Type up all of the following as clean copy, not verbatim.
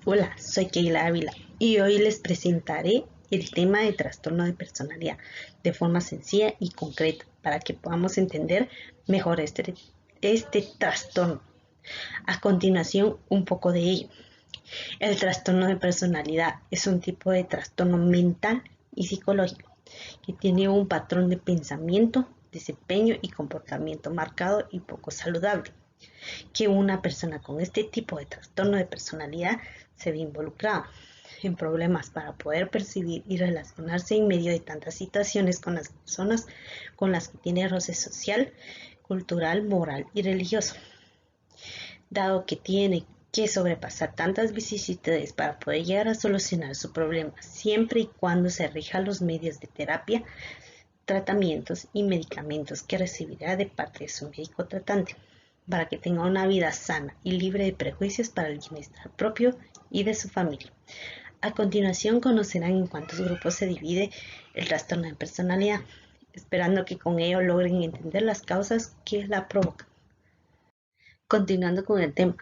Hola, soy Keila Ávila y hoy les presentaré el tema de trastorno de personalidad de forma sencilla y concreta para que podamos entender mejor este trastorno. A continuación, un poco de ello. El trastorno de personalidad es un tipo de trastorno mental y psicológico que tiene un patrón de pensamiento, desempeño y comportamiento marcado y poco saludable, que una persona con este tipo de trastorno de personalidad se ve involucrada en problemas para poder percibir y relacionarse en medio de tantas situaciones con las personas con las que tiene roce social, cultural, moral y religioso. Dado que tiene que sobrepasar tantas vicisitudes para poder llegar a solucionar su problema, siempre y cuando se rija los medios de terapia, tratamientos y medicamentos que recibirá de parte de su médico tratante, para que tenga una vida sana y libre de prejuicios para el bienestar propio y de su familia. A continuación conocerán en cuántos grupos se divide el trastorno de personalidad, esperando que con ello logren entender las causas que la provocan. Continuando con el tema,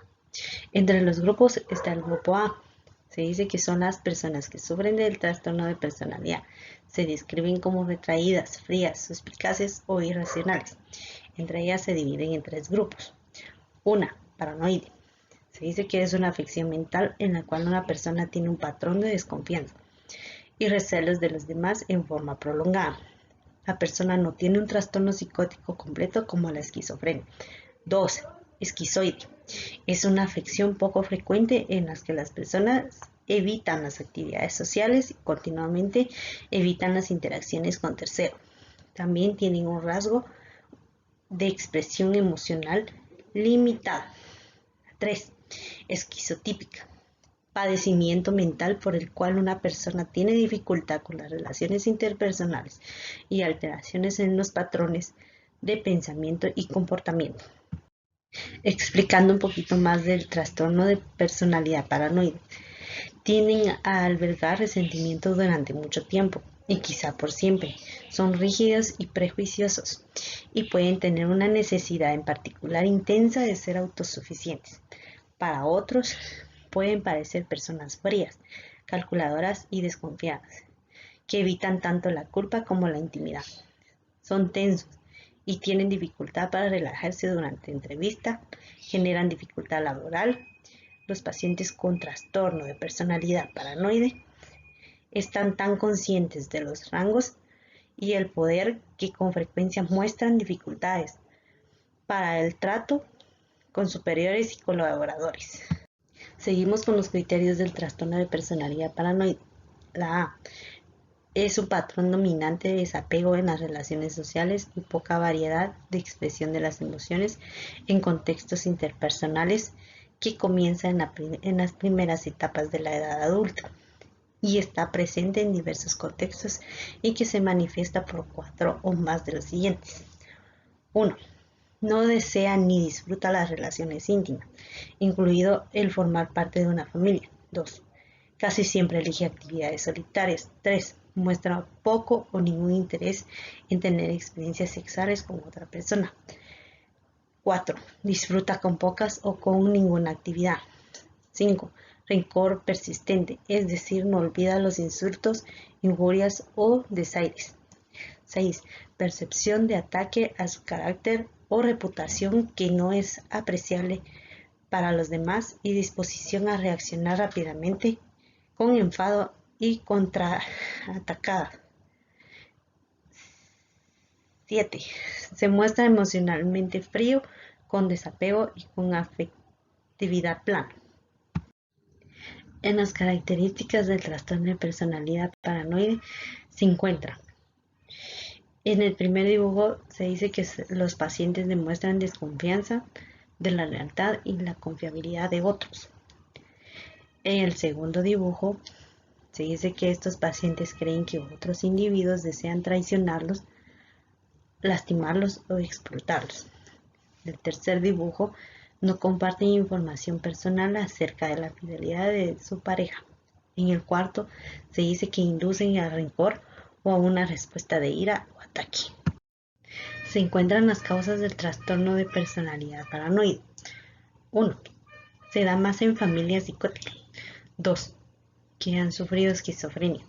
entre los grupos está el grupo A. Se dice que son las personas que sufren del trastorno de personalidad. Se describen como retraídas, frías, suspicaces o irracionales. Entre ellas se dividen en tres grupos. Una, paranoide. Se dice que es una afección mental en la cual una persona tiene un patrón de desconfianza y recelos de los demás en forma prolongada. La persona no tiene un trastorno psicótico completo como la esquizofrenia. 2. Esquizoide. Es una afección poco frecuente en la que las personas evitan las actividades sociales y continuamente evitan las interacciones con terceros. También tienen un rasgo de expresión emocional limitada. 3. Esquizotípica. Padecimiento mental por el cual una persona tiene dificultad con las relaciones interpersonales y alteraciones en los patrones de pensamiento y comportamiento. Explicando un poquito más del trastorno de personalidad paranoide, tienden a albergar resentimientos durante mucho tiempo y quizá por siempre. Son rígidos y prejuiciosos y pueden tener una necesidad en particular intensa de ser autosuficientes. Para otros, pueden parecer personas frías, calculadoras y desconfiadas, que evitan tanto la culpa como la intimidad. Son tensos y tienen dificultad para relajarse durante entrevista, generan dificultad laboral. Los pacientes con trastorno de personalidad paranoide están tan conscientes de los rangos y el poder que con frecuencia muestran dificultades para el trato con superiores y colaboradores. Seguimos con los criterios del trastorno de personalidad paranoide. La A es un patrón dominante de desapego en las relaciones sociales y poca variedad de expresión de las emociones en contextos interpersonales que comienza en las primeras etapas de la edad adulta y está presente en diversos contextos y que se manifiesta por 4 o más de los siguientes. 1. No desea ni disfruta las relaciones íntimas, incluido el formar parte de una familia. 2. Casi siempre elige actividades solitarias. 3. Muestra poco o ningún interés en tener experiencias sexuales con otra persona. 4. Disfruta con pocas o con ninguna actividad. 5. Rencor persistente, es decir, no olvida los insultos, injurias o desaires. 6. Percepción de ataque a su carácter o reputación que no es apreciable para los demás y disposición a reaccionar rápidamente con enfado y contraatacada. 7. Se muestra emocionalmente frío, con desapego y con afectividad plana. En las características del trastorno de personalidad paranoide se encuentra. En el primer dibujo se dice que los pacientes demuestran desconfianza de la lealtad y la confiabilidad de otros. En el segundo dibujo se dice que estos pacientes creen que otros individuos desean traicionarlos, lastimarlos o explotarlos. En el tercer dibujo no comparten información personal acerca de la fidelidad de su pareja. En el cuarto se dice que inducen al rencor o a una respuesta de ira o ataque. Se encuentran las causas del trastorno de personalidad paranoide. 1. Se da más en familias psicóticas, 2. Que han sufrido esquizofrenia.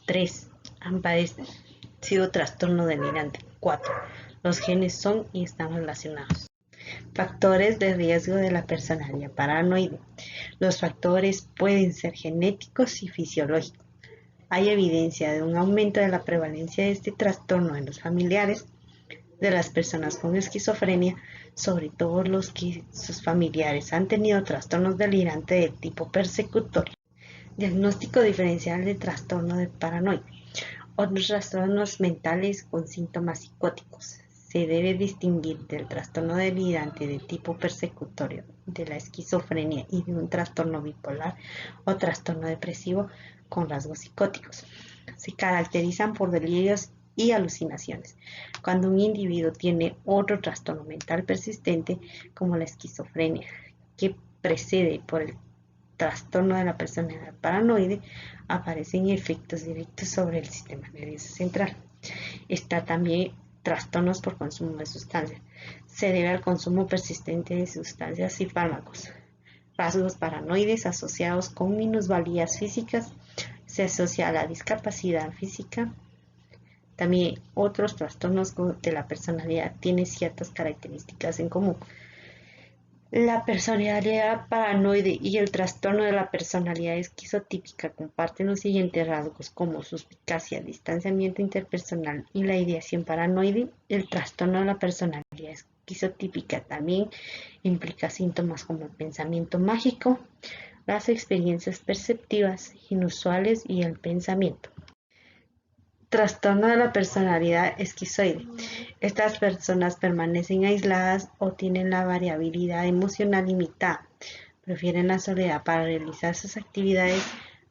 3. Han padecido trastorno delirante. 4. Los genes son y están relacionados. Factores de riesgo de la personalidad paranoide. Los factores pueden ser genéticos y fisiológicos. Hay evidencia de un aumento de la prevalencia de este trastorno en los familiares de las personas con esquizofrenia, sobre todo los que sus familiares han tenido trastornos delirantes de tipo persecutorio. Diagnóstico diferencial de trastorno de paranoia. Otros trastornos mentales con síntomas psicóticos. Se debe distinguir del trastorno delirante de tipo persecutorio, de la esquizofrenia y de un trastorno bipolar o trastorno depresivo con rasgos psicóticos. Se caracterizan por delirios y alucinaciones. Cuando un individuo tiene otro trastorno mental persistente, como la esquizofrenia, que precede por el trastorno de la personalidad paranoide, aparecen efectos directos sobre el sistema nervioso central. Está también trastornos por consumo de sustancias. Se debe al consumo persistente de sustancias y fármacos. Rasgos paranoides asociados con minusvalías físicas. Se asocia a la discapacidad física. También otros trastornos de la personalidad tienen ciertas características en común. La personalidad paranoide y el trastorno de la personalidad esquizotípica comparten los siguientes rasgos como suspicacia, distanciamiento interpersonal y la ideación paranoide. El trastorno de la personalidad esquizotípica también implica síntomas como el pensamiento mágico, las experiencias perceptivas inusuales y el pensamiento. Trastorno de la personalidad esquizoide. Estas personas permanecen aisladas o tienen la variabilidad emocional limitada. Prefieren la soledad para realizar sus actividades,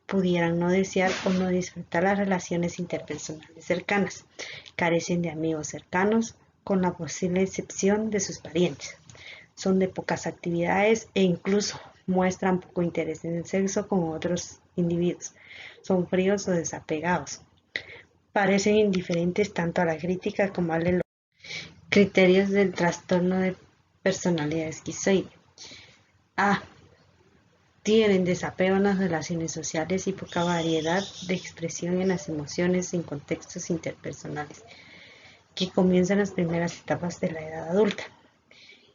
pudieran no desear o no disfrutar las relaciones interpersonales cercanas. Carecen de amigos cercanos, con la posible excepción de sus parientes. Son de pocas actividades e incluso muestran poco interés en el sexo con otros individuos. Son fríos o desapegados. Parecen indiferentes tanto a la crítica como al elogio. Criterios del trastorno de personalidad esquizoide. A. Tienen desapego en las relaciones sociales y poca variedad de expresión en las emociones en contextos interpersonales, que comienzan las primeras etapas de la edad adulta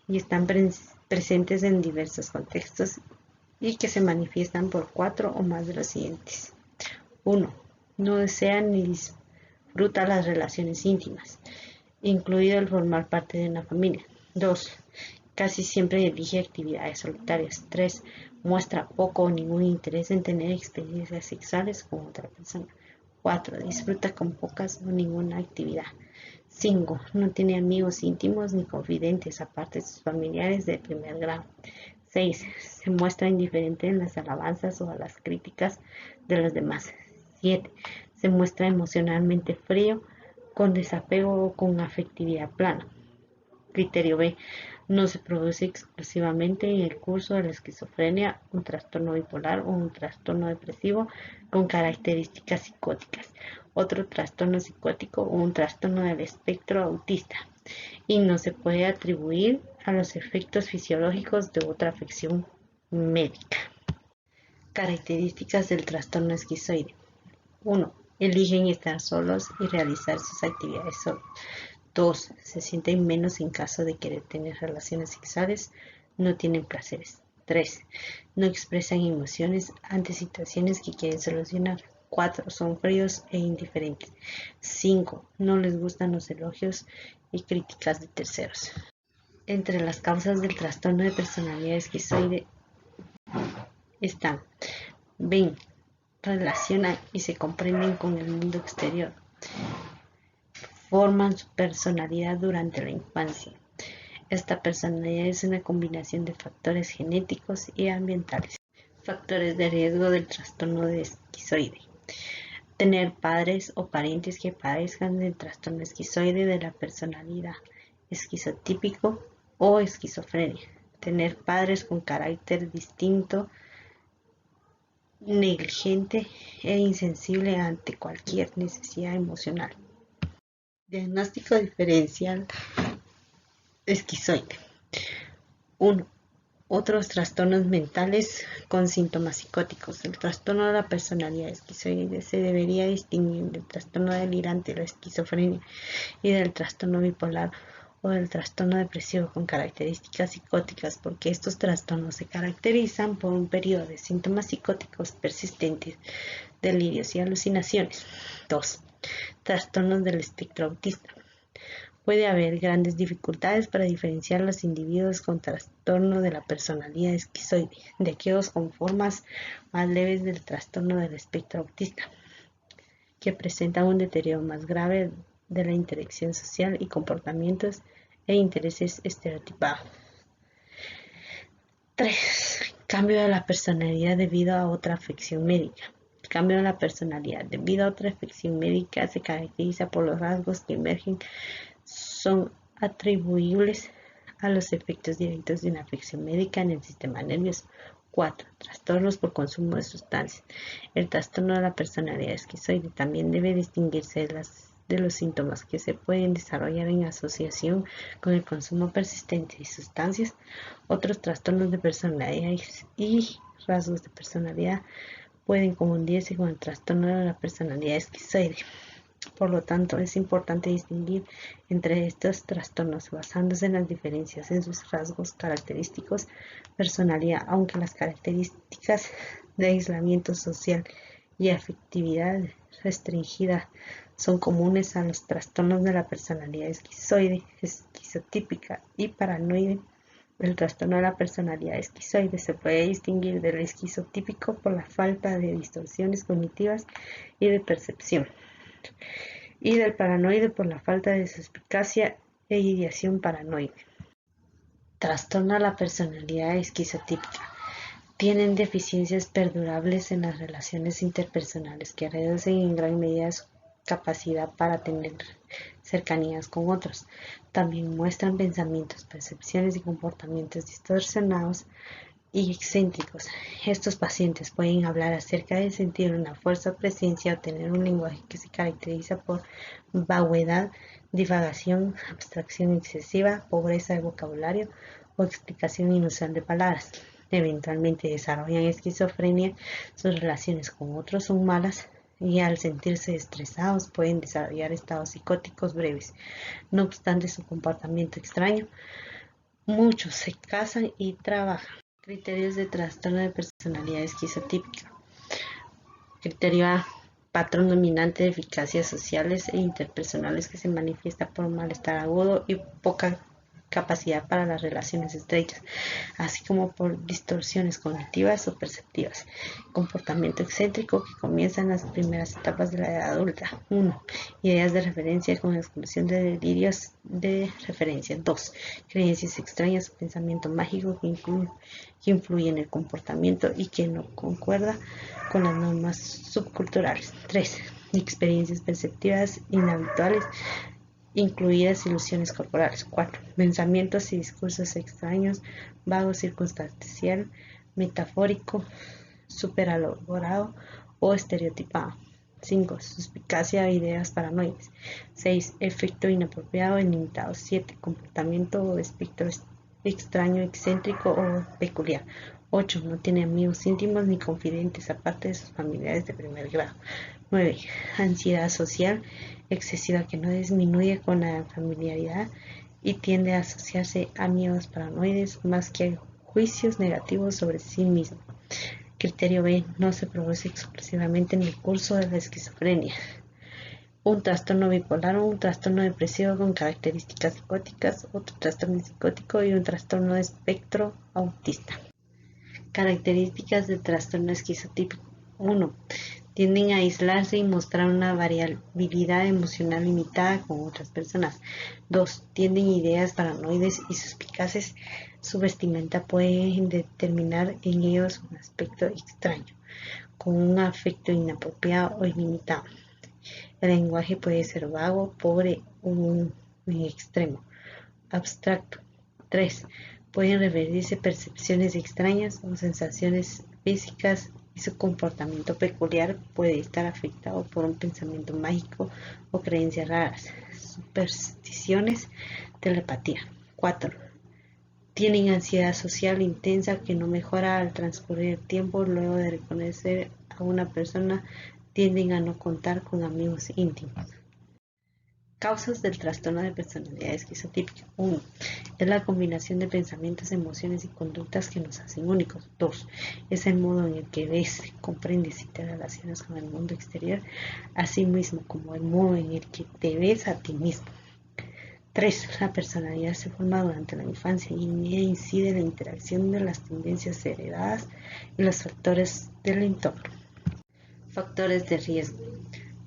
y están presentes en diversos contextos y que se manifiestan por 4 o más de los siguientes. 1. No desean ni disfruta las relaciones íntimas, incluido el formar parte de una familia. 2. Casi siempre elige actividades solitarias. 3. Muestra poco o ningún interés en tener experiencias sexuales con otra persona. 4. Disfruta con pocas o ninguna actividad. 5. No tiene amigos íntimos ni confidentes aparte de sus familiares de primer grado. 6. Se muestra indiferente en las alabanzas o a las críticas de los demás. 7. Se muestra emocionalmente frío, con desapego o con afectividad plana. Criterio B. No se produce exclusivamente en el curso de la esquizofrenia, un trastorno bipolar o un trastorno depresivo con características psicóticas, otro trastorno psicótico o un trastorno del espectro autista, y no se puede atribuir a los efectos fisiológicos de otra afección médica. Características del trastorno esquizoide. 1. Eligen estar solos y realizar sus actividades solos. 2. Se sienten menos en caso de querer tener relaciones sexuales, no tienen placeres. 3. No expresan emociones ante situaciones que quieren solucionar. 4. Son fríos e indiferentes. 5. No les gustan los elogios y críticas de terceros. Entre las causas del trastorno de personalidad esquizoide están: ven, relacionan y se comprenden con el mundo exterior. Forman su personalidad durante la infancia. Esta personalidad es una combinación de factores genéticos y ambientales. Factores de riesgo del trastorno de esquizoide. Tener padres o parientes que padezcan del trastorno esquizoide de la personalidad esquizotípico o esquizofrenia. Tener padres con carácter distinto, negligente e insensible ante cualquier necesidad emocional. Diagnóstico diferencial esquizoide. 1. Otros trastornos mentales con síntomas psicóticos. El trastorno de la personalidad esquizoide se debería distinguir del trastorno delirante, la esquizofrenia, y del trastorno bipolar o del trastorno depresivo con características psicóticas, porque estos trastornos se caracterizan por un periodo de síntomas psicóticos persistentes, delirios y alucinaciones. 2. Trastornos del espectro autista. Puede haber grandes dificultades para diferenciar los individuos con trastorno de la personalidad esquizoide de aquellos con formas más leves del trastorno del espectro autista, que presentan un deterioro más grave de la interacción social y comportamientos e intereses estereotipados. 3. Cambio de la personalidad debido a otra afección médica. El cambio de la personalidad debido a otra afección médica se caracteriza por los rasgos que emergen son atribuibles a los efectos directos de una afección médica en el sistema nervioso. 4. Trastornos por consumo de sustancias. El trastorno de la personalidad esquizoide también debe distinguirse de los síntomas que se pueden desarrollar en asociación con el consumo persistente de sustancias. Otros trastornos de personalidad y rasgos de personalidad pueden confundirse con el trastorno de la personalidad esquizoide. Por lo tanto, es importante distinguir entre estos trastornos basándose en las diferencias en sus rasgos característicos, personalidad, aunque las características de aislamiento social y afectividad restringida son comunes a los trastornos de la personalidad esquizoide, esquizotípica y paranoide. El trastorno de la personalidad esquizoide se puede distinguir del esquizotípico por la falta de distorsiones cognitivas y de percepción, y del paranoide por la falta de suspicacia e ideación paranoide. Trastorno de la personalidad esquizotípica. Tienen deficiencias perdurables en las relaciones interpersonales que reducen en gran medida su capacidad para tener cercanías con otros. También muestran pensamientos, percepciones y comportamientos distorsionados y excéntricos. Estos pacientes pueden hablar acerca de sentir una fuerza o presencia o tener un lenguaje que se caracteriza por vaguedad, divagación, abstracción excesiva, pobreza de vocabulario o explicación inusual de palabras. Eventualmente desarrollan esquizofrenia, sus relaciones con otros son malas y al sentirse estresados pueden desarrollar estados psicóticos breves. No obstante su comportamiento extraño, muchos se casan y trabajan. Criterios de trastorno de personalidad esquizotípica. Criterio A. Patrón dominante de eficacias sociales e interpersonales que se manifiesta por un malestar agudo y poca capacidad para las relaciones estrechas, así como por distorsiones cognitivas o perceptivas. Comportamiento excéntrico que comienza en las primeras etapas de la edad adulta. 1. Ideas de referencia con exclusión de delirios de referencia. 2. Creencias extrañas o pensamiento mágico que influye en el comportamiento y que no concuerda con las normas subculturales. 3. Experiencias perceptivas inhabituales, incluidas ilusiones corporales. 4. Pensamientos y discursos extraños, vago, circunstancial, metafórico, superelaborado o estereotipado. 5. Suspicacia de ideas paranoides. 6. Efecto inapropiado e ilimitado. 7. Comportamiento o espectro extraño, excéntrico o peculiar. 8. No tiene amigos íntimos ni confidentes aparte de sus familiares de primer grado. 9. Ansiedad social excesiva que no disminuye con la familiaridad y tiende a asociarse a miedos paranoides más que a juicios negativos sobre sí mismo. Criterio B. No se produce exclusivamente en el curso de la esquizofrenia. Un trastorno bipolar o un trastorno depresivo con características psicóticas, otro trastorno psicótico y un trastorno de espectro autista. Características del trastorno esquizotípico. 1. Tienden a aislarse y mostrar una variabilidad emocional limitada con otras personas. 2. Tienen ideas paranoides y suspicaces. Su vestimenta puede determinar en ellos un aspecto extraño, con un afecto inapropiado o ilimitado. El lenguaje puede ser vago, pobre o en extremo, abstracto. 3. Pueden referirse percepciones extrañas o sensaciones físicas y su comportamiento peculiar puede estar afectado por un pensamiento mágico o creencias raras, supersticiones, telepatía. 4. Tienen ansiedad social intensa que no mejora al transcurrir el tiempo. Luego de reconocer a una persona, tienden a no contar con amigos íntimos. Causas del trastorno de personalidad esquizotípica. 1. Es la combinación de pensamientos, emociones y conductas que nos hacen únicos. 2. Es el modo en el que ves, comprendes y te relacionas con el mundo exterior, así mismo como el modo en el que te ves a ti mismo. 3. La personalidad se forma durante la infancia y en ella incide la interacción de las tendencias heredadas y los factores del entorno. Factores de riesgo.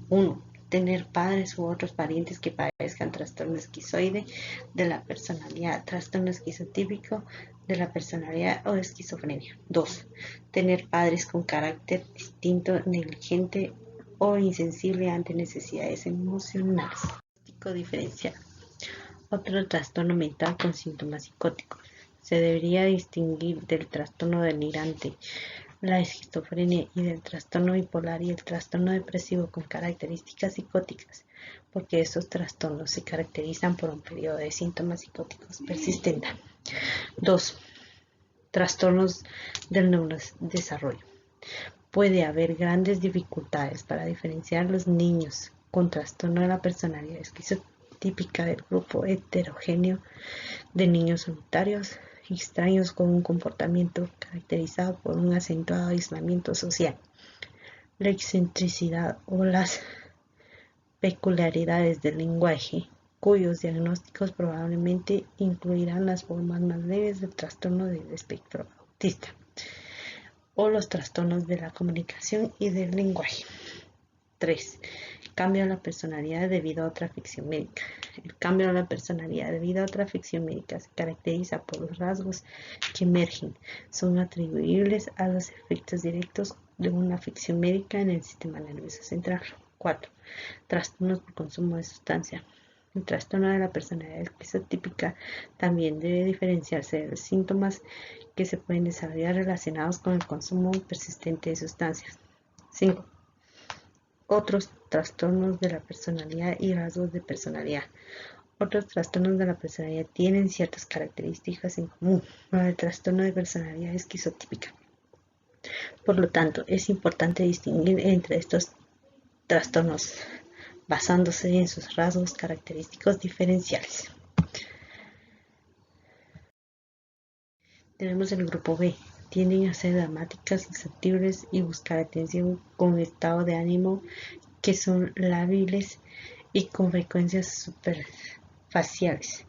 1. Tener padres u otros parientes que padezcan trastorno esquizoide de la personalidad, trastorno esquizotípico de la personalidad o esquizofrenia. 2. Tener padres con carácter distinto, negligente o insensible ante necesidades emocionales. Diagnóstico diferencial. Otro trastorno mental con síntomas psicóticos. Se debería distinguir del trastorno delirante, la esquizofrenia y del trastorno bipolar y el trastorno depresivo con características psicóticas, porque estos trastornos se caracterizan por un periodo de síntomas psicóticos persistente. 2. Trastornos del neurodesarrollo. Puede haber grandes dificultades para diferenciar los niños con trastorno de la personalidad esquizotípica del grupo heterogéneo de niños solitarios, extraños con un comportamiento caracterizado por un acentuado aislamiento social. La excentricidad o las peculiaridades del lenguaje, cuyos diagnósticos probablemente incluirán las formas más leves del trastorno del espectro autista o los trastornos de la comunicación y del lenguaje. 3. Cambio de la personalidad debido a otra afección médica. El cambio de la personalidad debido a otra afección médica se caracteriza por los rasgos que emergen. Son atribuibles a los efectos directos de una afección médica en el sistema nervioso central. 4. Trastornos por consumo de sustancia. El trastorno de la personalidad esquizotípica también debe diferenciarse de los síntomas que se pueden desarrollar relacionados con el consumo persistente de sustancias. 5. Otros trastornos de la personalidad y rasgos de personalidad. Otros trastornos de la personalidad tienen ciertas características en común con el trastorno de personalidad esquizotípica. Por lo tanto, es importante distinguir entre estos trastornos basándose en sus rasgos característicos diferenciales. Tenemos el grupo B. Tienden a ser dramáticas, susceptibles y buscar atención con estado de ánimo que son labiles y con frecuencias superficiales.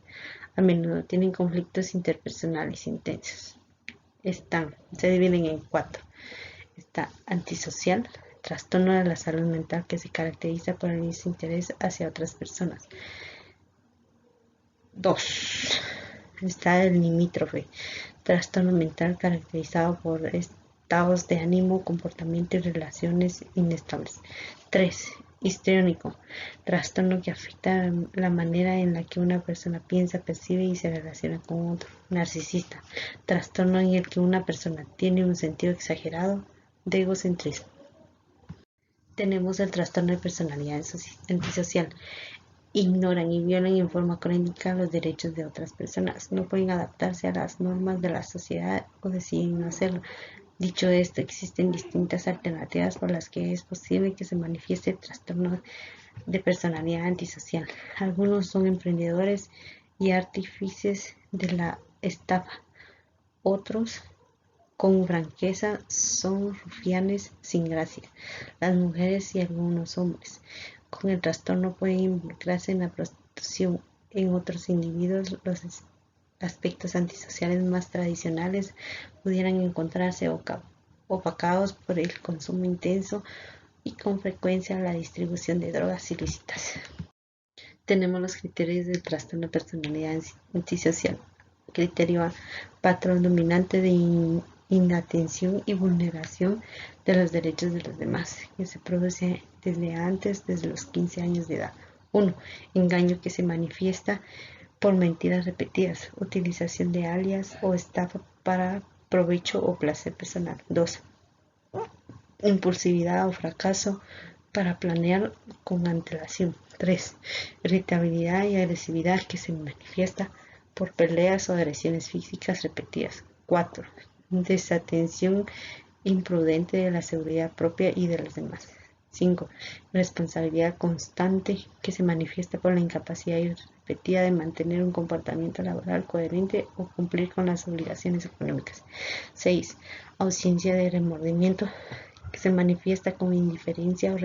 A menudo tienen conflictos interpersonales intensos. Se dividen en 4. Está antisocial, trastorno de la salud mental que se caracteriza por el desinterés hacia otras personas. 2. Está el limítrofe, trastorno mental caracterizado por estados de ánimo, comportamiento y relaciones inestables. 3. Histriónico, trastorno que afecta la manera en la que una persona piensa, percibe y se relaciona con otro. Narcisista, trastorno en el que una persona tiene un sentido exagerado de egocentrismo. Tenemos el trastorno de personalidad antisocial. Ignoran y violan en forma crónica los derechos de otras personas. No pueden adaptarse a las normas de la sociedad o deciden no hacerlo. Dicho esto, existen distintas alternativas por las que es posible que se manifieste el trastorno de personalidad antisocial. Algunos son emprendedores y artífices de la estafa. Otros, con franqueza, son rufianes sin gracia. Las mujeres y algunos hombres con el trastorno pueden involucrarse en la prostitución. En otros individuos, los aspectos antisociales más tradicionales pudieran encontrarse opacados por el consumo intenso y con frecuencia la distribución de drogas ilícitas. Tenemos los criterios del trastorno de personalidad antisocial. Criterio A: patrón dominante de inatención y vulneración de los derechos de los demás, que se produce desde los 15 años de edad. 1. Engaño que se manifiesta por mentiras repetidas, utilización de alias o estafa para provecho o placer personal. 2. Impulsividad o fracaso para planear con antelación. 3. Irritabilidad y agresividad que se manifiesta por peleas o agresiones físicas repetidas. 4. Desatención imprudente de la seguridad propia y de los demás. 5. Responsabilidad constante que se manifiesta por la incapacidad repetida de mantener un comportamiento laboral coherente o cumplir con las obligaciones económicas. 6. Ausencia de remordimiento que se manifiesta como indiferencia o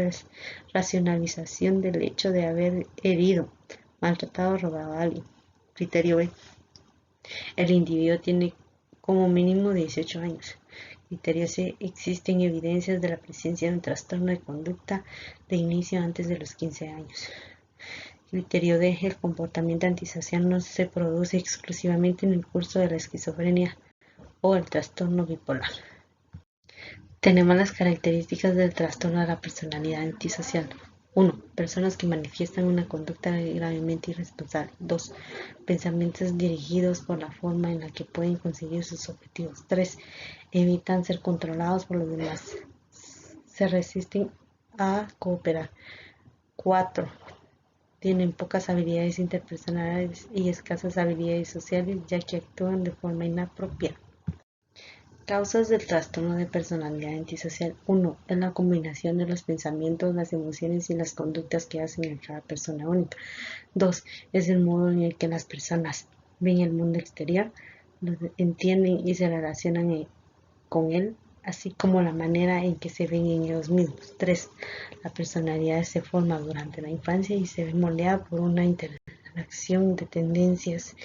racionalización del hecho de haber herido, maltratado o robado a alguien. Criterio B. El individuo tiene como mínimo 18 años. Criterio C. Existen evidencias de la presencia de un trastorno de conducta de inicio antes de los 15 años. Criterio D. El comportamiento antisocial no se produce exclusivamente en el curso de la esquizofrenia o el trastorno bipolar. Tenemos las características del trastorno de la personalidad antisocial. 1. Personas que manifiestan una conducta gravemente irresponsable. 2. Pensamientos dirigidos por la forma en la que pueden conseguir sus objetivos. 3. Evitan ser controlados por los demás. Se resisten a cooperar. 4. Tienen pocas habilidades interpersonales y escasas habilidades sociales, ya que actúan de forma inapropiada. Causas del trastorno de personalidad antisocial. 1. Es la combinación de los pensamientos, las emociones y las conductas que hacen a cada persona única. 2. Es el modo en el que las personas ven el mundo exterior, lo entienden y se relacionan con él, así como la manera en que se ven en ellos mismos. 3. La personalidad se forma durante la infancia y se ve moldeada por una interacción de tendencias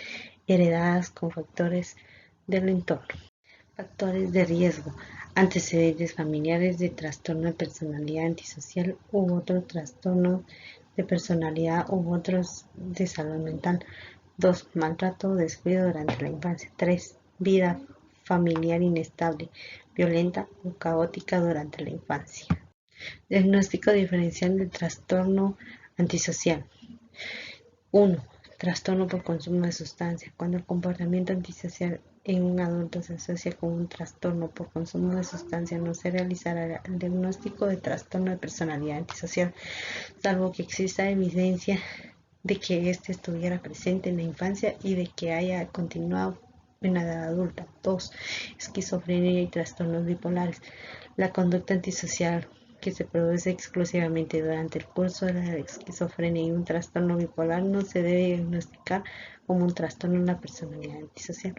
heredadas con factores del entorno. Factores de riesgo, antecedentes familiares de trastorno de personalidad antisocial u otro trastorno de personalidad u otros de salud mental. 2. Maltrato o descuido durante la infancia. 3. Vida familiar inestable, violenta o caótica durante la infancia. Diagnóstico diferencial del trastorno antisocial. 1. Trastorno por consumo de sustancia. Cuando el comportamiento antisocial en un adulto se asocia con un trastorno por consumo de sustancia, no se realizará el diagnóstico de trastorno de personalidad antisocial, salvo que exista evidencia de que éste estuviera presente en la infancia y de que haya continuado en la edad adulta. 2. Esquizofrenia y trastornos bipolares. La conducta antisocial que se produce exclusivamente durante el curso de la esquizofrenia y un trastorno bipolar no se debe diagnosticar como un trastorno de la personalidad antisocial.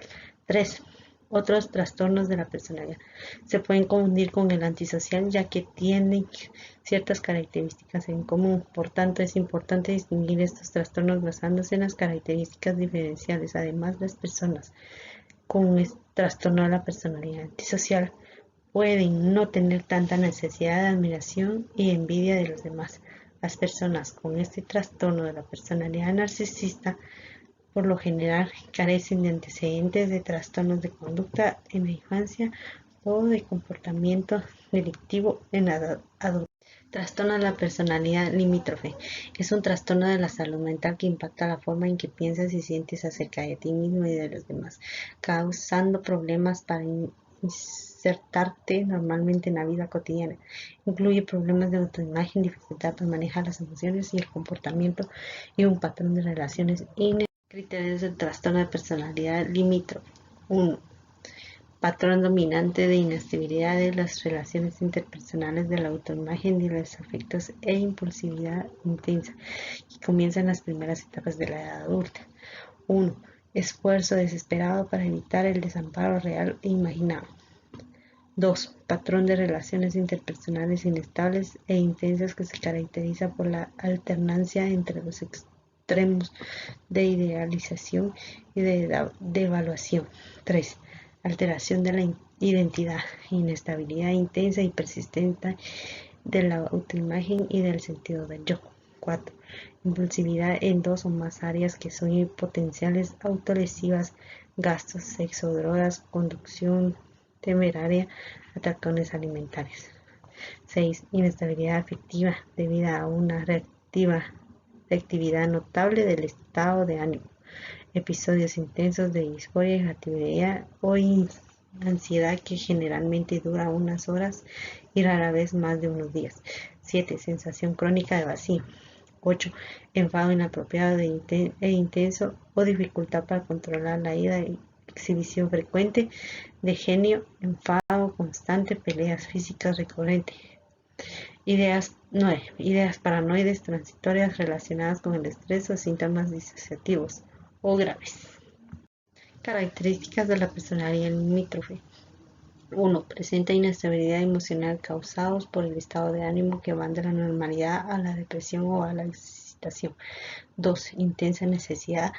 3. Otros trastornos de la personalidad se pueden confundir con el antisocial, ya que tienen ciertas características en común. Por tanto, es importante distinguir estos trastornos basándose en las características diferenciales. Además, las personas con trastorno de la personalidad antisocial pueden no tener tanta necesidad de admiración y envidia de los demás. Las personas con este trastorno de la personalidad narcisista por lo general carecen de antecedentes de trastornos de conducta en la infancia o de comportamiento delictivo en la edad adulta. Trastorno de la personalidad limítrofe. Es un trastorno de la salud mental que impacta la forma en que piensas y sientes acerca de ti mismo y de los demás, causando problemas para insertarte normalmente en la vida cotidiana. Incluye problemas de autoimagen, dificultad para manejar las emociones y el comportamiento y un patrón de relaciones Criterios del trastorno de personalidad limítrofe. 1. Patrón dominante de inestabilidad de las relaciones interpersonales, de la autoimagen, de los afectos e impulsividad intensa, que comienza en las primeras etapas de la edad adulta. 1. Esfuerzo desesperado para evitar el desamparo real e imaginado. 2. Patrón de relaciones interpersonales inestables e intensas que se caracteriza por la alternancia entre los extremos de idealización y de evaluación. 3. Alteración de la identidad, inestabilidad intensa y persistente de la autoimagen y del sentido del yo. 4. Impulsividad en dos o más áreas que son potenciales autolesivas, gastos, sexo, drogas, conducción temeraria, atracones alimentarios. 6. Inestabilidad afectiva debida a una reactividad notable del estado de ánimo, episodios intensos de disforia, irritabilidad o ansiedad que generalmente dura unas horas y rara vez más de unos días. 7. Sensación crónica de vacío. 8. Enfado inapropiado e intenso o dificultad para controlar la ira y exhibición frecuente de genio, enfado constante, peleas físicas recurrentes. Ideas 9. Ideas paranoides transitorias relacionadas con el estrés o síntomas disociativos o graves. Características de la personalidad limítrofe. 1. Presenta inestabilidad emocional causados por el estado de ánimo que van de la normalidad a la depresión o a la excitación. 2. Intensa necesidad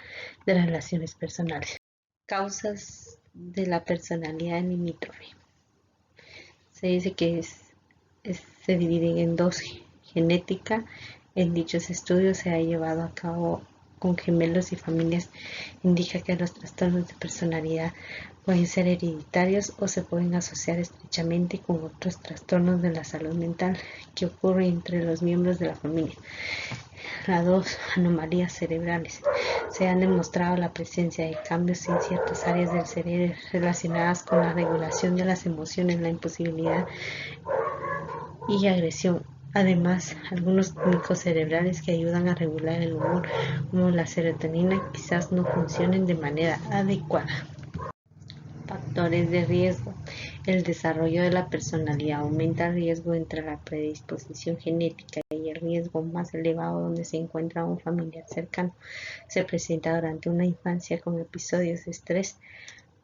de relaciones personales. Causas de la personalidad limítrofe. Se dice que se dividen en dos. Genética. En dichos estudios se ha llevado a cabo con gemelos y familias. Indica que los trastornos de personalidad pueden ser hereditarios o se pueden asociar estrechamente con otros trastornos de la salud mental que ocurren entre los miembros de la familia. Las 2. Anomalías cerebrales. Se han demostrado la presencia de cambios en ciertas áreas del cerebro relacionadas con la regulación de las emociones, la impulsividad y agresión. Además, algunos químicos cerebrales que ayudan a regular el humor, como la serotonina, quizás no funcionen de manera adecuada. Factores de riesgo. El desarrollo de la personalidad aumenta el riesgo entre la predisposición genética y el riesgo más elevado donde se encuentra un familiar cercano. Se presenta durante una infancia con episodios de estrés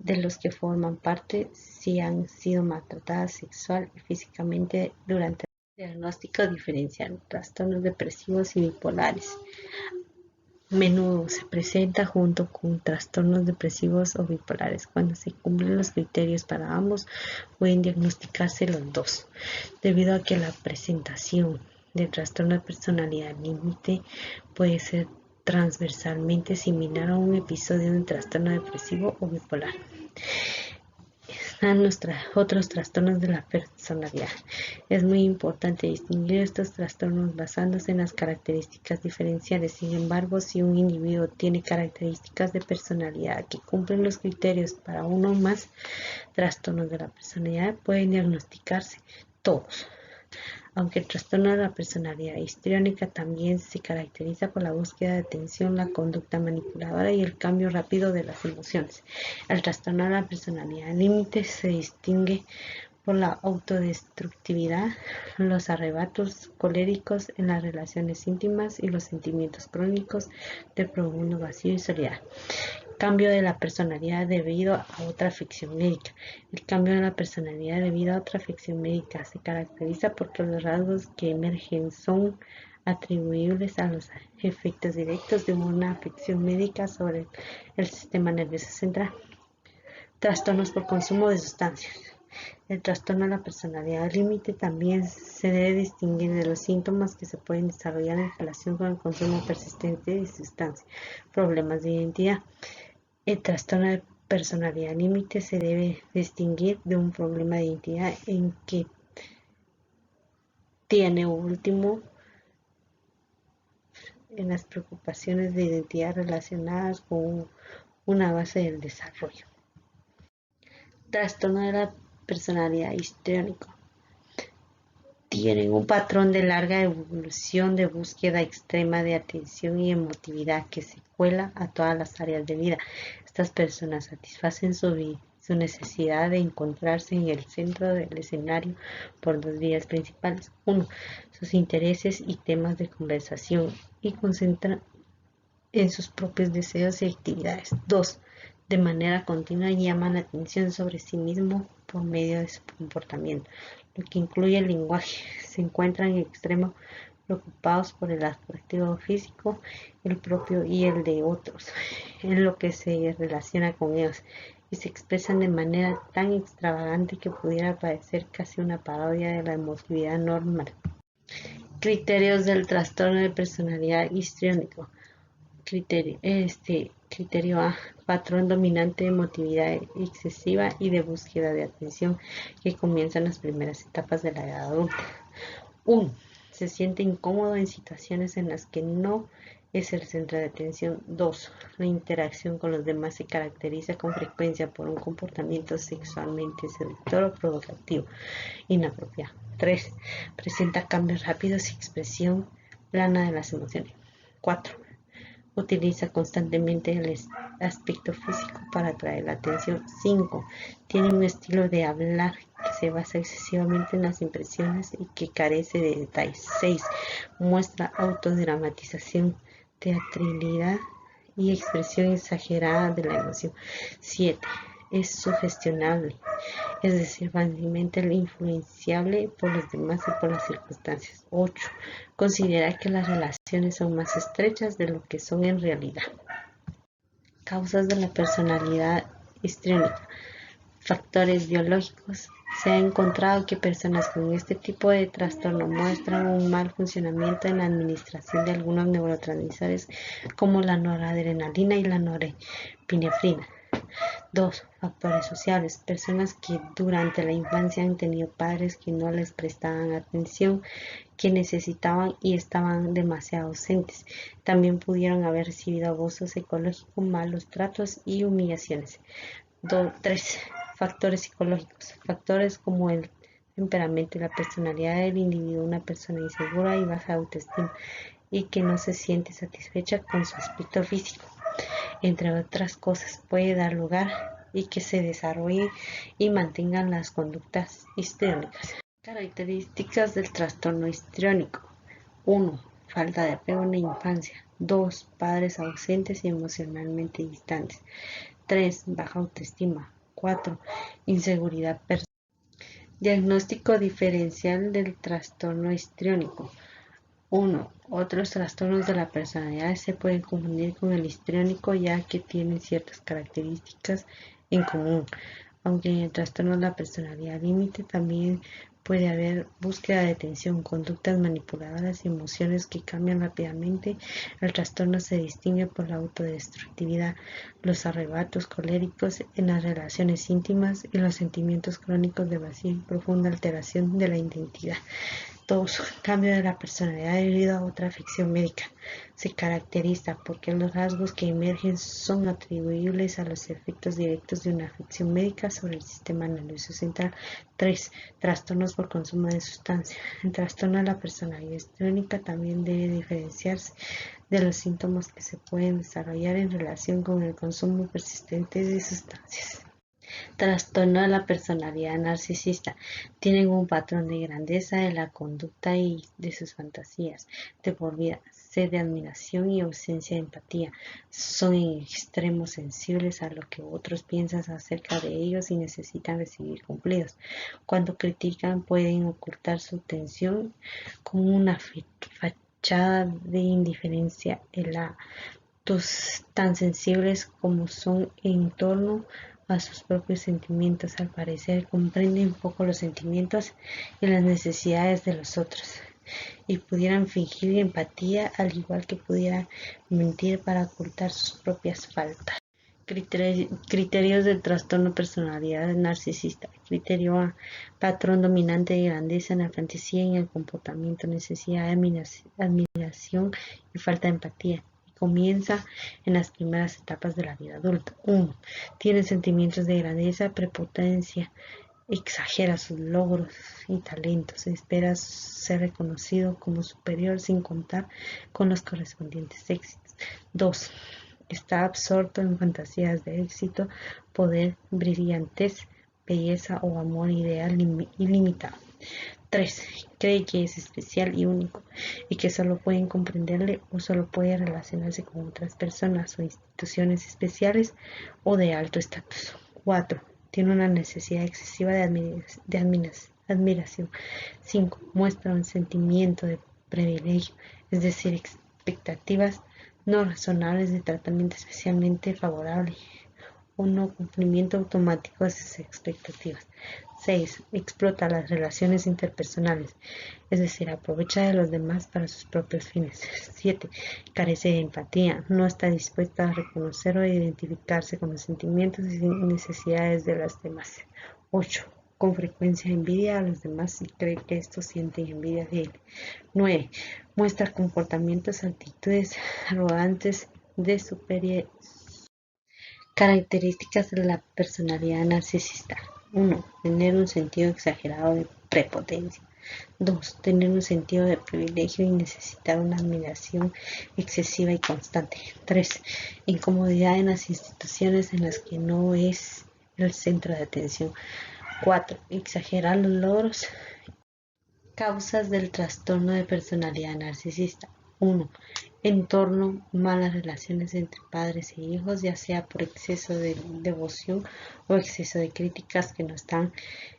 de los que forman parte si han sido maltratadas sexual y físicamente durante el diagnóstico diferencial, trastornos depresivos y bipolares. Menudo se presenta junto con trastornos depresivos o bipolares. Cuando se cumplen los criterios para ambos, pueden diagnosticarse los dos, debido a que la presentación de trastorno de personalidad límite puede ser transversalmente similar a un episodio de trastorno depresivo o bipolar. Están otros trastornos de la personalidad. Es muy importante distinguir estos trastornos basándose en las características diferenciales. Sin embargo, si un individuo tiene características de personalidad que cumplen los criterios para uno o más trastornos de la personalidad, pueden diagnosticarse todos. Aunque el trastorno de la personalidad histriónica también se caracteriza por la búsqueda de atención, la conducta manipuladora y el cambio rápido de las emociones. El trastorno de la personalidad límite se distingue por la autodestructividad, los arrebatos coléricos en las relaciones íntimas y los sentimientos crónicos de profundo vacío y soledad. Cambio de la personalidad debido a otra afección médica. El cambio de la personalidad debido a otra afección médica se caracteriza porque los rasgos que emergen son atribuibles a los efectos directos de una afección médica sobre el sistema nervioso central. Trastornos por consumo de sustancias. El trastorno de la personalidad límite también se debe distinguir de los síntomas que se pueden desarrollar en relación con el consumo persistente de sustancias. Problemas de identidad. El trastorno de personalidad límite se debe distinguir de un problema de identidad en que tiene último en las preocupaciones de identidad relacionadas con una base del desarrollo. Trastorno de la personalidad histriónico. Tienen un patrón de larga evolución de búsqueda extrema de atención y emotividad que se cuela a todas las áreas de vida. Estas personas satisfacen su necesidad de encontrarse en el centro del escenario por dos vías principales. 1. Sus intereses y temas de conversación y concentran en sus propios deseos y actividades. 2. De manera continua llaman la atención sobre sí mismo por medio de su comportamiento, lo que incluye el lenguaje. Se encuentran en extremo preocupados por el atractivo físico, el propio y el de otros, en lo que se relaciona con ellos, y se expresan de manera tan extravagante que pudiera parecer casi una parodia de la emotividad normal. Criterios del trastorno de personalidad histriónico. Criterio A. Patrón dominante de emotividad excesiva y de búsqueda de atención que comienza en las primeras etapas de la edad adulta. 1. Se siente incómodo en situaciones en las que no es el centro de atención. 2. La interacción con los demás se caracteriza con frecuencia por un comportamiento sexualmente seductor o provocativo inapropiado. 3. Presenta cambios rápidos y expresión plana de las emociones. 4. Utiliza constantemente el aspecto físico para atraer la atención. 5. Tiene un estilo de hablar que se basa excesivamente en las impresiones y que carece de detalles. 6. Muestra autodramatización, teatralidad y expresión exagerada de la emoción. 7. Es sugestionable, es decir, fácilmente influenciable por los demás y por las circunstancias. 8. Considera que las relaciones son más estrechas de lo que son en realidad. Causas de la personalidad histriónica. Factores biológicos. Se ha encontrado que personas con este tipo de trastorno muestran un mal funcionamiento en la administración de algunos neurotransmisores como la noradrenalina y la norepinefrina. 2. Factores sociales. Personas que durante la infancia han tenido padres que no les prestaban atención, que necesitaban y estaban demasiado ausentes. También pudieron haber recibido abuso psicológico, malos tratos y humillaciones. 3. Factores psicológicos. Factores como el temperamento y la personalidad del individuo, una persona insegura y baja autoestima y que no se siente satisfecha con su aspecto físico, entre otras cosas, puede dar lugar y que se desarrollen y mantengan las conductas histriónicas. Características del trastorno histriónico. 1. Falta de apego en la infancia. 2. Padres ausentes y emocionalmente distantes. 3. Baja autoestima. 4. Inseguridad personal. Diagnóstico diferencial del trastorno histriónico. 1. Otros trastornos de la personalidad se pueden confundir con el histriónico ya que tienen ciertas características en común. Aunque en el trastorno de la personalidad límite también puede haber búsqueda de atención, conductas manipuladoras y emociones que cambian rápidamente. El trastorno se distingue por la autodestructividad, los arrebatos coléricos en las relaciones íntimas y los sentimientos crónicos de vacío y profunda alteración de la identidad. 2. Cambio de la personalidad debido a otra afección médica. Se caracteriza porque los rasgos que emergen son atribuibles a los efectos directos de una afección médica sobre el sistema nervioso central. 3. Trastornos por consumo de sustancias. El trastorno de la personalidad histriónica también debe diferenciarse de los síntomas que se pueden desarrollar en relación con el consumo persistente de sustancias. Trastorno de la personalidad narcisista. Tienen un patrón de grandeza de la conducta y de sus fantasías de por vida, sed de admiración y ausencia de empatía. Son en extremo sensibles a lo que otros piensan acerca de ellos y necesitan recibir cumplidos. Cuando critican pueden ocultar su tensión con una fachada de indiferencia tan sensibles como son en torno a sus propios sentimientos. Al parecer comprenden poco los sentimientos y las necesidades de los otros y pudieran fingir empatía al igual que pudieran mentir para ocultar sus propias faltas. Criterios del trastorno personalidad narcisista. Criterio A. Patrón dominante de grandeza en la fantasía y en el comportamiento, necesidad de admiración y falta de empatía. Comienza en las primeras etapas de la vida adulta. 1. Tiene sentimientos de grandeza, prepotencia, exagera sus logros y talentos, espera ser reconocido como superior sin contar con los correspondientes éxitos. 2. Está absorto en fantasías de éxito, poder, brillantez, belleza o amor ideal ilimitado. 3. Cree que es especial y único y que solo pueden comprenderle o solo puede relacionarse con otras personas o instituciones especiales o de alto estatus. 4. Tiene una necesidad excesiva de admiración. 5. Muestra un sentimiento de privilegio, es decir, expectativas no razonables de tratamiento especialmente favorable o no cumplimiento automático de sus expectativas. 6. Explota las relaciones interpersonales, es decir, aprovecha de los demás para sus propios fines. 7. Carece de empatía, no está dispuesta a reconocer o identificarse con los sentimientos y necesidades de los demás. 8. Con frecuencia envidia a los demás y cree que estos sienten envidia de él. 9. Muestra comportamientos, actitudes arrogantes de superioridad. Características de la personalidad narcisista. 1. Tener un sentido exagerado de prepotencia. 2. Tener un sentido de privilegio y necesitar una admiración excesiva y constante. 3. Incomodidad en las instituciones en las que no es el centro de atención. 4. Exagerar los logros. Causas del trastorno de personalidad narcisista. 1. Entorno, malas relaciones entre padres e hijos, ya sea por exceso de devoción o exceso de críticas que no están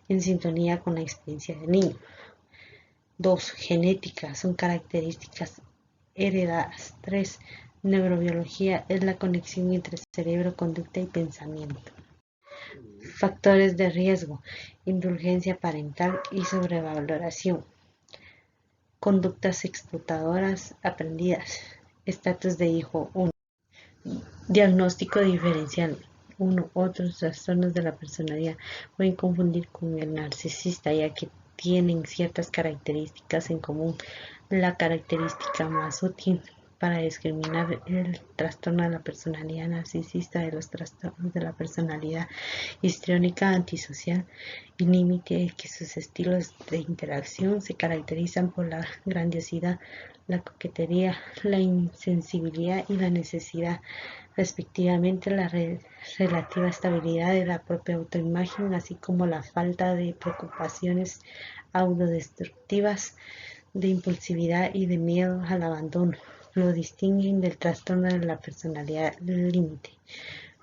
en sintonía con la experiencia del niño. 2. Genética, son características heredadas. 3. Neurobiología, es la conexión entre cerebro, conducta y pensamiento. Factores de riesgo, indulgencia parental y sobrevaloración. Conductas explotadoras aprendidas. Estatus de hijo 1. Diagnóstico diferencial 1. Otros trastornos de la personalidad pueden confundir con el narcisista, ya que tienen ciertas características en común. La característica más útil para discriminar el trastorno de la personalidad narcisista de los trastornos de la personalidad histriónica, antisocial y límite es que sus estilos de interacción se caracterizan por la grandiosidad, la coquetería, la insensibilidad y la necesidad, respectivamente. La relativa estabilidad de la propia autoimagen, así como la falta de preocupaciones autodestructivas, de impulsividad y de miedo al abandono, lo distinguen del trastorno de la personalidad límite.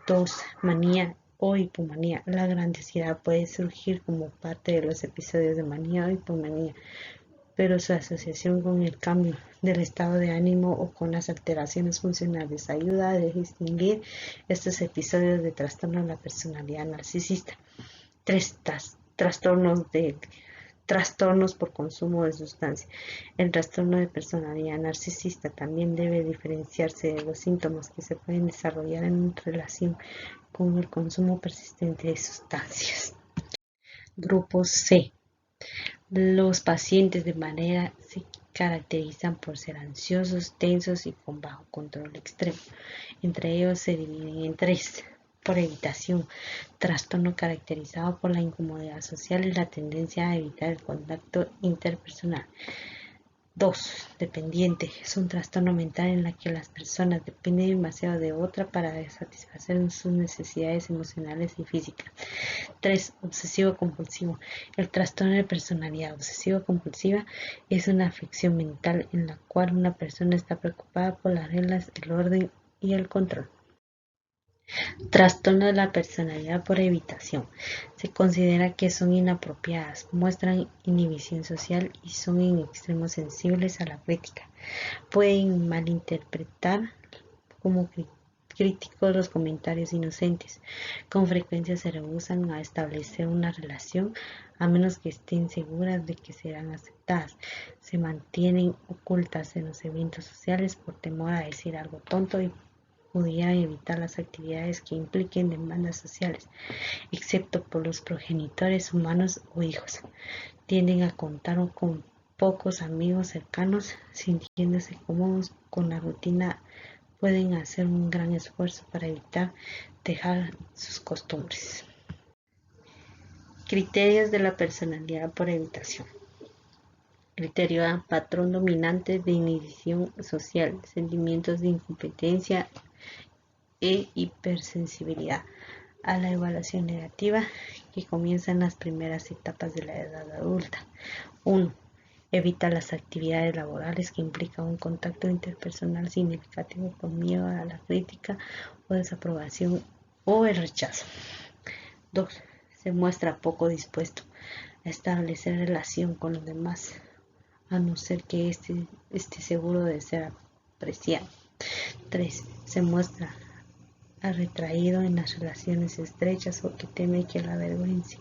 2. Manía o hipomanía. La grandiosidad puede surgir como parte de los episodios de manía o hipomanía, pero su asociación con el cambio del estado de ánimo o con las alteraciones funcionales ayuda a distinguir estos episodios de trastorno de la personalidad narcisista. 3. Trastornos por consumo de sustancias. El trastorno de personalidad narcisista también debe diferenciarse de los síntomas que se pueden desarrollar en relación con el consumo persistente de sustancias. Grupo C. Los pacientes de manera se caracterizan por ser ansiosos, tensos y con bajo control extremo. Entre ellos se dividen en 3. Por evitación, trastorno caracterizado por la incomodidad social y la tendencia a evitar el contacto interpersonal. 2. Dependiente, es un trastorno mental en el que las personas dependen demasiado de otra para satisfacer sus necesidades emocionales y físicas. 3. Obsesivo-compulsivo. El trastorno de personalidad obsesivo-compulsiva es una afección mental en la cual una persona está preocupada por las reglas, el orden y el control. Trastorno de la personalidad por evitación. Se considera que son inapropiadas, muestran inhibición social y son en extremo sensibles a la crítica. Pueden malinterpretar como críticos los comentarios inocentes. Con frecuencia se rehúsan a establecer una relación a menos que estén seguras de que serán aceptadas. Se mantienen ocultas en los eventos sociales por temor a decir algo tonto y pudiera evitar las actividades que impliquen demandas sociales, excepto por los progenitores humanos o hijos. Tienden a contar con pocos amigos cercanos, sintiéndose cómodos con la rutina. Pueden hacer un gran esfuerzo para evitar dejar sus costumbres. Criterios de la personalidad por evitación. Criterio A. Patrón dominante de inhibición social, sentimientos de incompetencia e hipersensibilidad a la evaluación negativa que comienza en las primeras etapas de la edad adulta. 1. Evita las actividades laborales que implican un contacto interpersonal significativo por miedo a la crítica o desaprobación o el rechazo. 2. Se muestra poco dispuesto a establecer relación con los demás, a no ser que esté seguro de ser apreciado. 3. Se muestra retraído en las relaciones estrechas o que teme que la avergüencen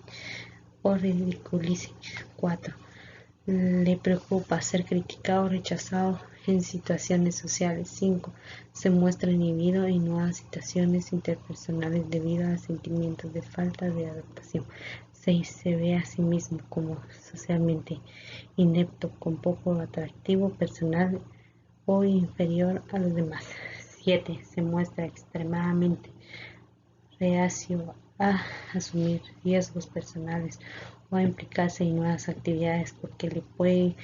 o ridiculicen. 4. Le preocupa ser criticado o rechazado en situaciones sociales. 5. Se muestra inhibido en nuevas situaciones interpersonales debido a sentimientos de falta de adaptación. 6. Se ve a sí mismo como socialmente inepto, con poco atractivo personal o inferior a los demás. 7. Se muestra extremadamente reacio a asumir riesgos personales o a implicarse en nuevas actividades porque le pueden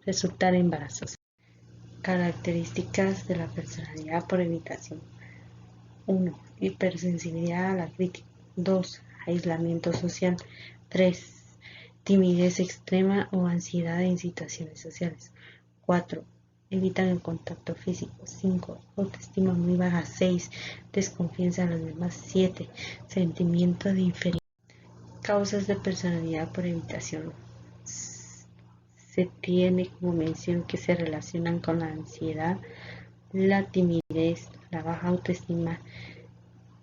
resultar embarazosas. Características de la personalidad por evitación. 1. Hipersensibilidad a la crítica. 2. Aislamiento social. 3. Timidez extrema o ansiedad en situaciones sociales. 4. Evitan el contacto físico. 5. Autoestima muy baja. 6. Desconfianza de los demás. 7. Sentimiento de inferioridad. Causas de personalidad por evitación. Se tiene como mención que se relacionan con la ansiedad, la timidez, la baja autoestima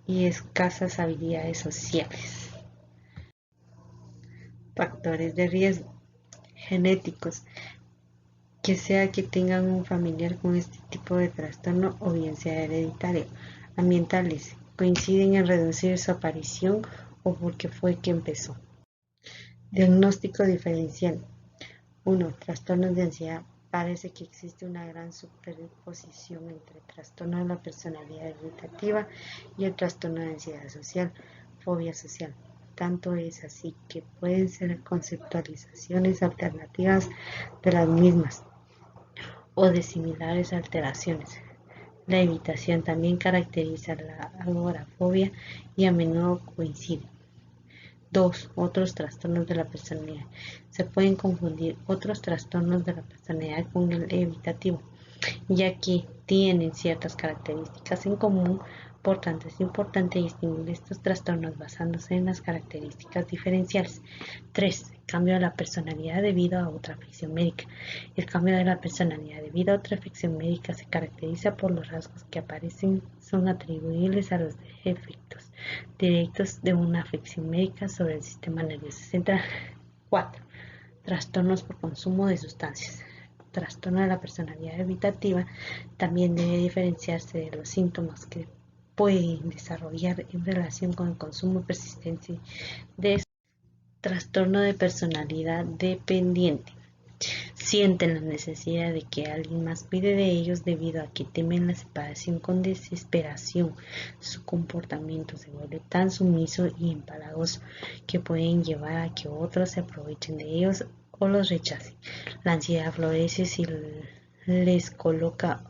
y escasas habilidades sociales. Factores de riesgo genéticos, que sea que tengan un familiar con este tipo de trastorno o bien sea hereditario. Ambientales, coinciden en reducir su aparición o porque fue que empezó. Diagnóstico diferencial. 1. Trastornos de ansiedad. Parece que existe una gran superposición entre trastorno de la personalidad evitativa y el trastorno de ansiedad social, fobia social. Tanto es así que pueden ser conceptualizaciones alternativas de las mismas o de similares alteraciones. La evitación también caracteriza la agorafobia y a menudo coincide. 2. Otros trastornos de la personalidad. Se pueden confundir otros trastornos de la personalidad con el evitativo, ya que tienen ciertas características en común. Por tanto, es importante distinguir estos trastornos basándose en las características diferenciales. 3. Cambio de la personalidad debido a otra afección médica. El cambio de la personalidad debido a otra afección médica se caracteriza por los rasgos que aparecen son atribuibles a los efectos directos de una afección médica sobre el sistema nervioso central. 4. Trastornos por consumo de sustancias. Trastorno de la personalidad evitativa también debe diferenciarse de los síntomas que pueden desarrollar en relación con el consumo persistente de trastorno de personalidad dependiente. Sienten la necesidad de que alguien más cuide de ellos debido a que temen la separación con desesperación. Su comportamiento se vuelve tan sumiso y empalagoso que pueden llevar a que otros se aprovechen de ellos o los rechacen. La ansiedad florece si les coloca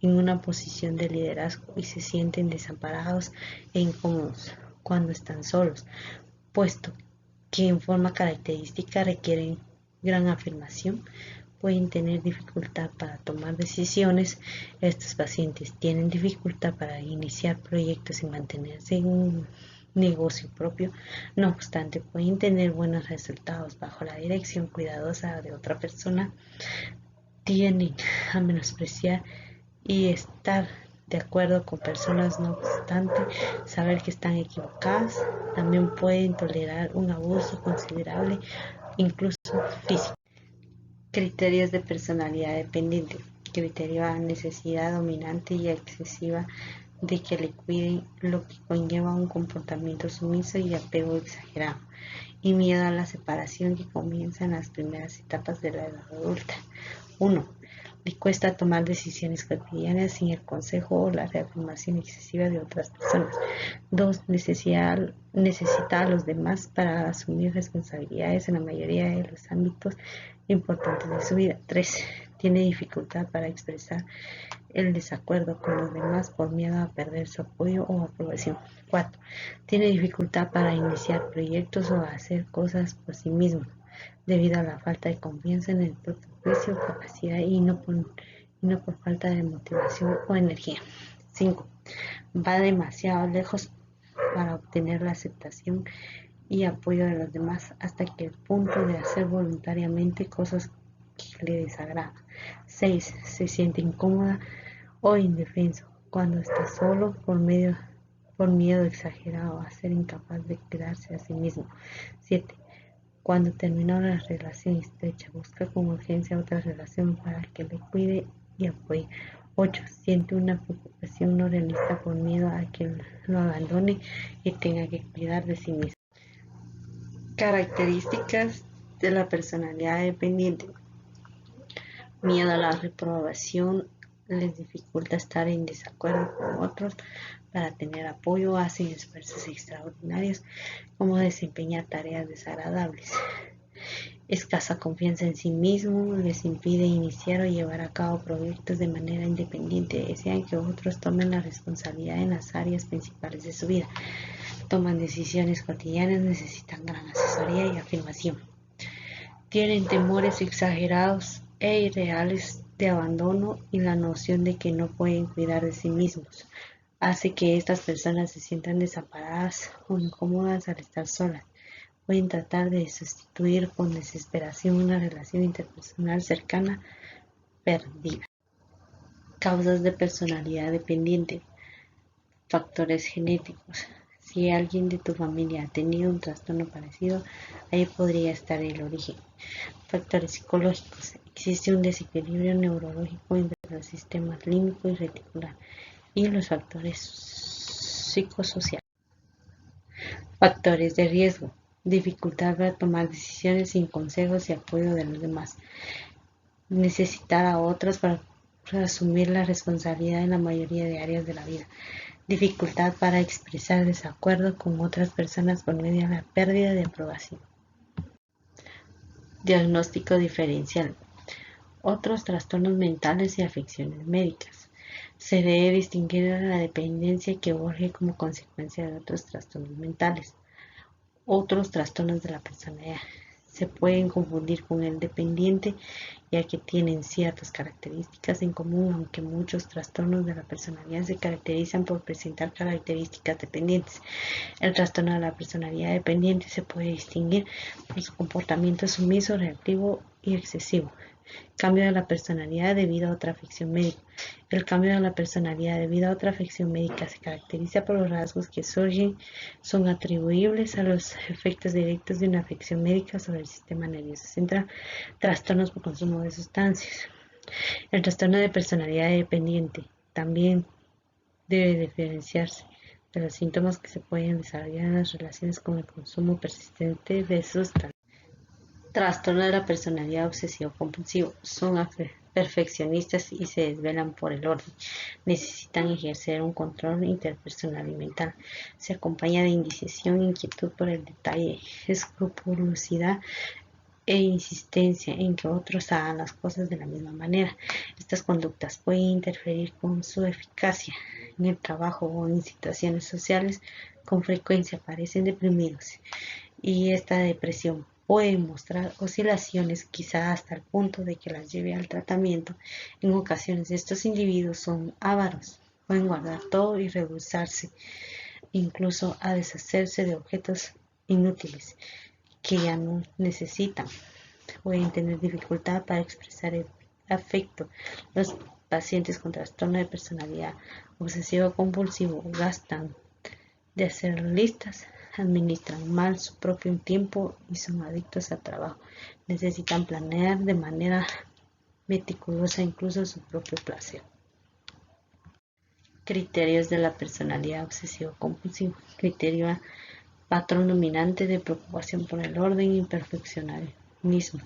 en una posición de liderazgo y se sienten desamparados e incómodos cuando están solos, puesto que en forma característica requieren gran afirmación. Pueden tener dificultad para tomar decisiones. Estos pacientes tienen dificultad para iniciar proyectos y mantenerse en un negocio propio. No obstante, pueden tener buenos resultados bajo la dirección cuidadosa de otra persona. Tienden a menospreciar y estar de acuerdo con personas, no obstante saber que están equivocadas. También pueden tolerar un abuso considerable, incluso físico. Criterios de personalidad dependiente. Criterio A: necesidad dominante y excesiva de que le cuiden, lo que conlleva un comportamiento sumiso y apego exagerado, y miedo a la separación que comienza en las primeras etapas de la edad adulta. 1. Le cuesta tomar decisiones cotidianas sin el consejo o la reafirmación excesiva de otras personas. 2. Necesita a los demás para asumir responsabilidades en la mayoría de los ámbitos importantes de su vida. 3. Tiene dificultad para expresar el desacuerdo con los demás por miedo a perder su apoyo o aprobación. 4. Tiene dificultad para iniciar proyectos o hacer cosas por sí mismo, debido a la falta de confianza en el propio juicio, capacidad y no por falta de motivación o energía. 5. Va demasiado lejos para obtener la aceptación y apoyo de los demás hasta que el punto de hacer voluntariamente cosas que le desagradan. 6. Se siente incómoda o indefenso cuando está solo por miedo exagerado a ser incapaz de cuidarse a sí mismo. 7. Cuando termina una relación estrecha, busca con urgencia otra relación para que le cuide y apoye. 8. Siente una preocupación no realista por miedo a que lo abandone y tenga que cuidar de sí mismo. Características de la personalidad dependiente. Miedo a la reprobación, les dificulta estar en desacuerdo con otros, para tener apoyo, hacen esfuerzos extraordinarios como desempeñar tareas desagradables. Escasa confianza en sí mismo les impide iniciar o llevar a cabo proyectos de manera independiente. Desean que otros tomen la responsabilidad en las áreas principales de su vida. Toman decisiones cotidianas, necesitan gran asesoría y afirmación. Tienen temores exagerados e irreales de abandono y la noción de que no pueden cuidar de sí mismos. Hace que estas personas se sientan desamparadas o incómodas al estar solas. Pueden tratar de sustituir con desesperación una relación interpersonal cercana perdida. Causas de personalidad dependiente. Factores genéticos. Si alguien de tu familia ha tenido un trastorno parecido, ahí podría estar el origen. Factores psicológicos. Existe un desequilibrio neurológico entre los sistemas límbico y reticular y los factores psicosociales. Factores de riesgo. Dificultad para tomar decisiones sin consejos y apoyo de los demás. Necesitar a otros para asumir la responsabilidad en la mayoría de áreas de la vida. Dificultad para expresar desacuerdo con otras personas por medio de la pérdida de aprobación. Diagnóstico diferencial. Otros trastornos mentales y afecciones médicas. Se debe distinguir la dependencia que urge como consecuencia de otros trastornos mentales. Otros trastornos de la personalidad se pueden confundir con el dependiente, ya que tienen ciertas características en común, aunque muchos trastornos de la personalidad se caracterizan por presentar características dependientes. El trastorno de la personalidad dependiente se puede distinguir por su comportamiento sumiso, reactivo y excesivo. Cambio de la personalidad debido a otra afección médica. El cambio de la personalidad debido a otra afección médica se caracteriza por los rasgos que son atribuibles a los efectos directos de una afección médica sobre el sistema nervioso central. Trastornos por consumo de sustancias. El trastorno de personalidad dependiente también debe diferenciarse de los síntomas que se pueden desarrollar en las relaciones con el consumo persistente de sustancias. Trastorno de la personalidad obsesivo-compulsivo. Son perfeccionistas y se desvelan por el orden. Necesitan ejercer un control interpersonal y mental. Se acompaña de indecisión, inquietud por el detalle, escrupulosidad e insistencia en que otros hagan las cosas de la misma manera. Estas conductas pueden interferir con su eficacia en el trabajo o en situaciones sociales. Con frecuencia parecen deprimidos y esta depresión puede mostrar oscilaciones quizá hasta el punto de que las lleve al tratamiento. En ocasiones estos individuos son ávaros, pueden guardar todo y rehusarse incluso a deshacerse de objetos inútiles que ya no necesitan. Pueden tener dificultad para expresar el afecto. Los pacientes con trastorno de personalidad obsesivo-compulsivo gastan de hacer listas, administran mal su propio tiempo y son adictos al trabajo. Necesitan planear de manera meticulosa incluso su propio placer. Criterios de la personalidad obsesivo-compulsiva. Criterio A. Patrón dominante de preocupación por el orden y perfeccionismo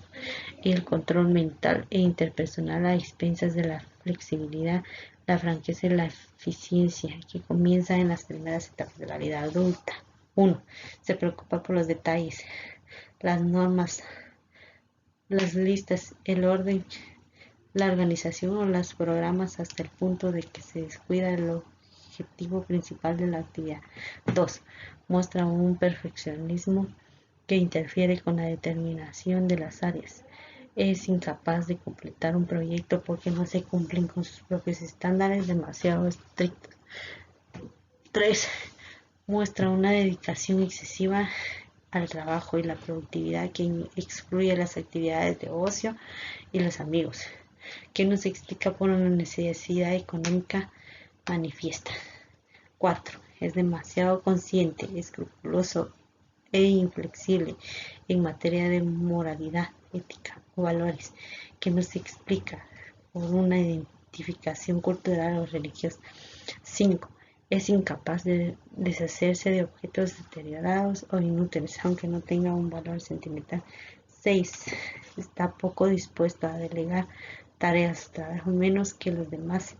y el control mental e interpersonal a expensas de la flexibilidad, la franqueza y la eficiencia que comienza en las primeras etapas de la vida adulta. 1. Se preocupa por los detalles, las normas, las listas, el orden, la organización o los programas hasta el punto de que se descuida el objetivo principal de la actividad. 2. Muestra un perfeccionismo que interfiere con la determinación de las áreas. Es incapaz de completar un proyecto porque no se cumplen con sus propios estándares demasiado estrictos. 3. Muestra una dedicación excesiva al trabajo y la productividad que excluye las actividades de ocio y los amigos, que no se explica por una necesidad económica manifiesta. 4. Es demasiado consciente, escrupuloso e inflexible en materia de moralidad, ética o valores, que no se explica por una identificación cultural o religiosa. 5. Es incapaz de deshacerse de objetos deteriorados o inútiles, aunque no tenga un valor sentimental. 6. Está poco dispuesto a delegar tareas o trabajo, menos que los demás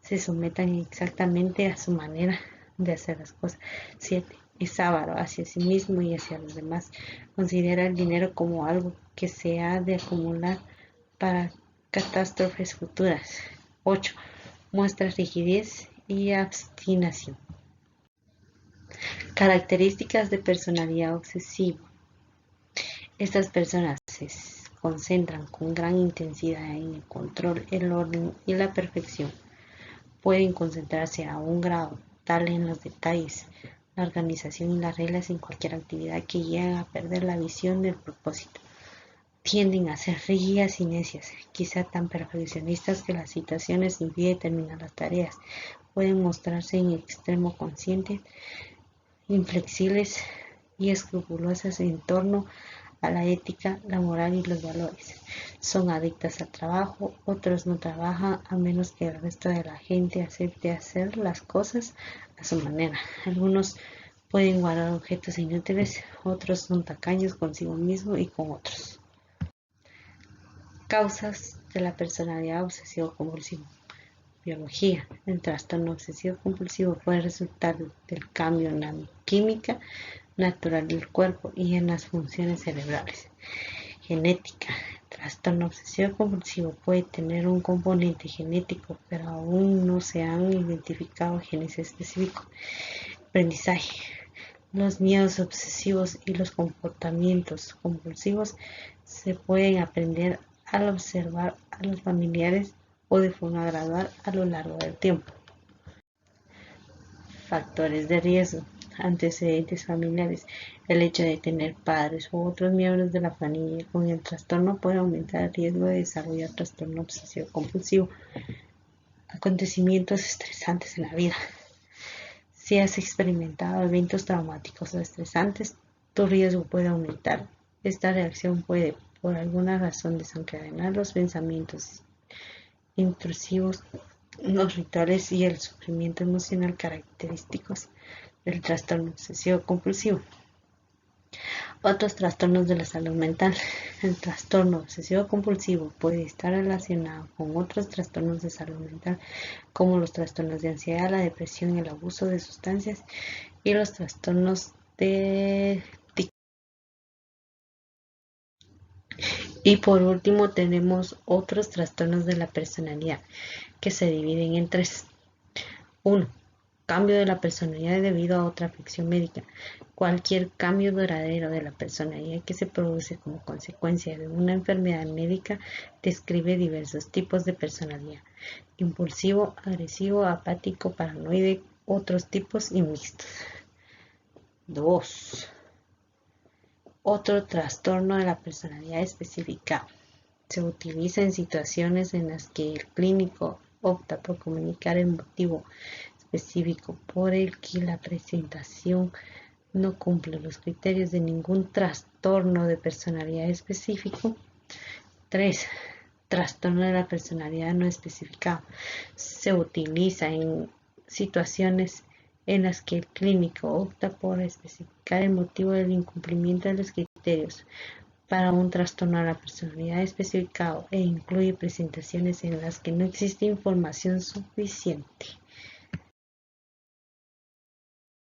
se sometan exactamente a su manera de hacer las cosas. 7. Es avaro hacia sí mismo y hacia los demás. Considera el dinero como algo que se ha de acumular para catástrofes futuras. 8. Muestra rigidez y obstinación. Características de personalidad obsesiva. Estas personas se concentran con gran intensidad en el control, el orden y la perfección. Pueden concentrarse a un grado tal en los detalles, la organización y las reglas en cualquier actividad que llegan a perder la visión del propósito. Tienden a ser rígidas y necias, quizá tan perfeccionistas que las situaciones impiden terminar las tareas. Pueden mostrarse en extremo conscientes, inflexibles y escrupulosas en torno a la ética, la moral y los valores. Son adictas al trabajo, otros no trabajan a menos que el resto de la gente acepte hacer las cosas a su manera. Algunos pueden guardar objetos inútiles, otros son tacaños consigo mismo y con otros. Causas de la personalidad obsesivo-compulsiva. Biología. El trastorno obsesivo-compulsivo puede resultar del cambio en la química natural del cuerpo y en las funciones cerebrales. Genética. El trastorno obsesivo-compulsivo puede tener un componente genético, pero aún no se han identificado genes específicos. Aprendizaje. Los miedos obsesivos y los comportamientos compulsivos se pueden aprender al observar a los familiares o de forma gradual a lo largo del tiempo. Factores de riesgo. Antecedentes familiares. El hecho de tener padres u otros miembros de la familia con el trastorno puede aumentar el riesgo de desarrollar trastorno obsesivo compulsivo. Acontecimientos estresantes en la vida. Si has experimentado eventos traumáticos o estresantes, tu riesgo puede aumentar. Esta reacción puede, por alguna razón, desencadenar los pensamientos intrusivos, los rituales y el sufrimiento emocional característicos del trastorno obsesivo compulsivo. Otros trastornos de la salud mental. El trastorno obsesivo compulsivo puede estar relacionado con otros trastornos de salud mental, como los trastornos de ansiedad, la depresión, el abuso de sustancias y los trastornos de TIC. Y por último tenemos otros trastornos de la personalidad que se dividen en 3. 1. Cambio de la personalidad debido a otra afección médica. Cualquier cambio duradero de la personalidad que se produce como consecuencia de una enfermedad médica describe diversos tipos de personalidad: impulsivo, agresivo, apático, paranoide, otros tipos y mixtos. 2. Otro trastorno de la personalidad específica. Se utiliza en situaciones en las que el clínico opta por comunicar el motivo específico por el que la presentación no cumple los criterios de ningún trastorno de personalidad específico. 3. Trastorno de la personalidad no especificado. Se utiliza en situaciones en las que el clínico opta por especificar el motivo del incumplimiento de los criterios para un trastorno de la personalidad especificado e incluye presentaciones en las que no existe información suficiente.